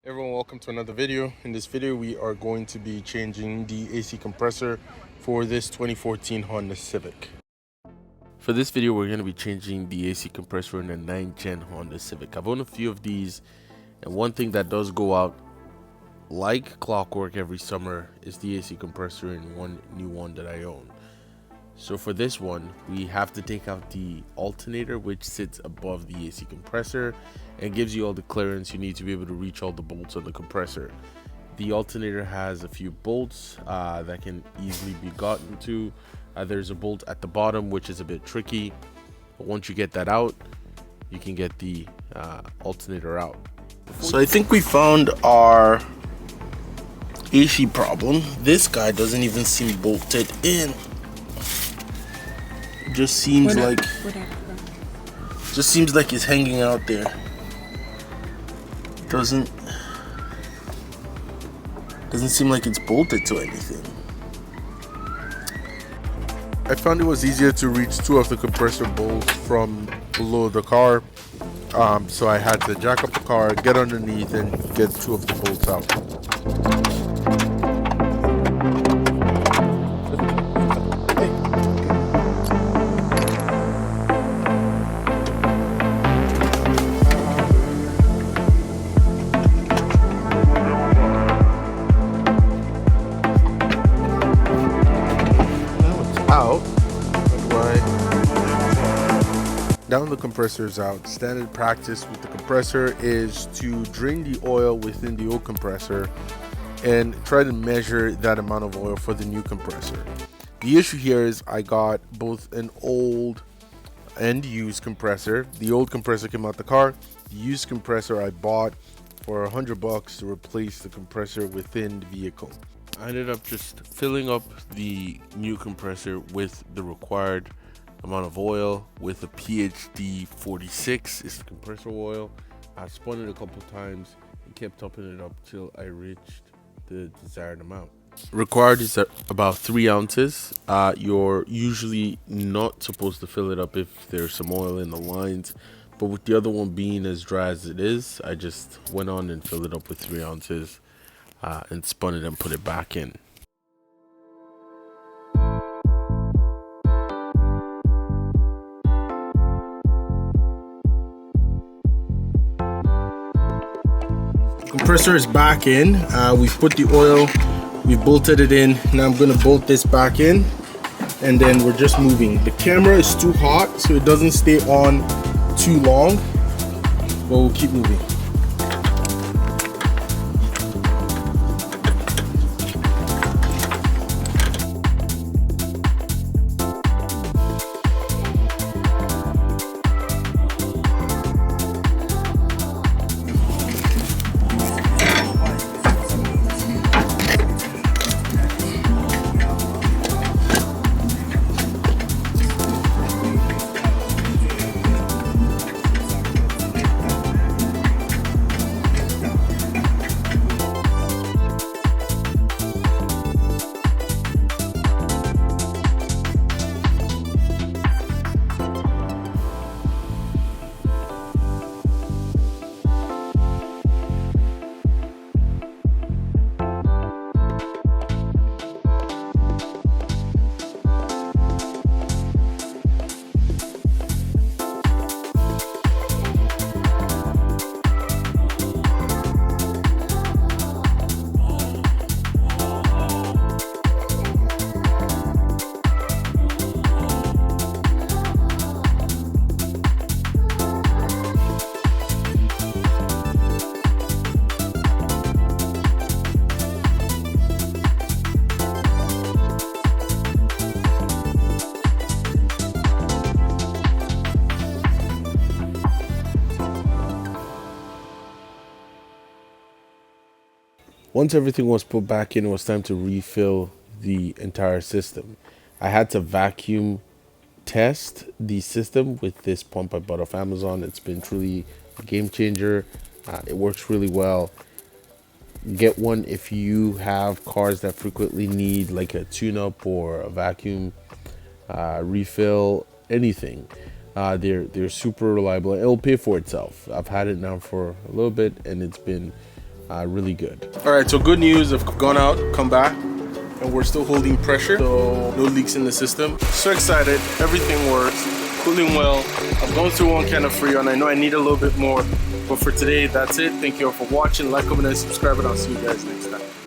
Everyone, welcome to another video. In this video we are going to be changing the AC compressor for this 2014 Honda Civic. For this video we're going to be changing the AC compressor in a 9th gen Honda Civic. I've owned a few of these, and one thing that does go out like clockwork every summer is the AC compressor in one new one that I own. So for this one, we have to take out the alternator, which sits above the AC compressor and gives you all the clearance you need to be able to reach all the bolts on the compressor. The alternator has a few bolts that can easily be gotten to. There's a bolt at the bottom, which is a bit tricky, but once you get that out, you can get the alternator out. So I think we found our AC problem. This guy doesn't even seem bolted in. Just seems like it's hanging out there. Doesn't seem like it's bolted to anything. I found it was easier to reach two of the compressor bolts from below the car, so I had to jack up the car, get underneath, and get two of the bolts out. Now the compressor is out. Standard practice with the compressor is to drain the oil within the old compressor and try to measure that amount of oil for the new compressor. The issue here is I got both an old and used compressor. The old compressor came out the car. The used compressor I bought for $100 to replace the compressor within the vehicle. I ended up just filling up the new compressor with the required amount of oil with a PhD 46 is the compressor oil. I spun it a couple times and kept topping it up till I reached the desired amount. Required is about 3 ounces. You're usually not supposed to fill it up if there's some oil in the lines, but with the other one being as dry as it is, I just went on and filled it up with 3 ounces and spun it and put it back in. Compressor is back in. We've put the oil, we've bolted it in. Now I'm gonna bolt this back in, and then we're just moving. The camera is too hot, so it doesn't stay on too long, but we'll keep moving. Once everything was put back in, it was time to refill the entire system. I had to vacuum test the system with this pump I bought off Amazon. It's been truly a game changer. It works really well. Get one if you have cars that frequently need like a tune-up or a vacuum refill, anything. They're super reliable. It'll pay for itself. I've had it now for a little bit and it's been really good. All right, so good news, I've gone out, come back, and we're still holding pressure, so no leaks in the system. So excited, everything works, cooling well. I've gone through one can of Freon. I know I need a little bit more, but for today, that's it. Thank you all for watching. Like, comment, and subscribe, and I'll see you guys next time.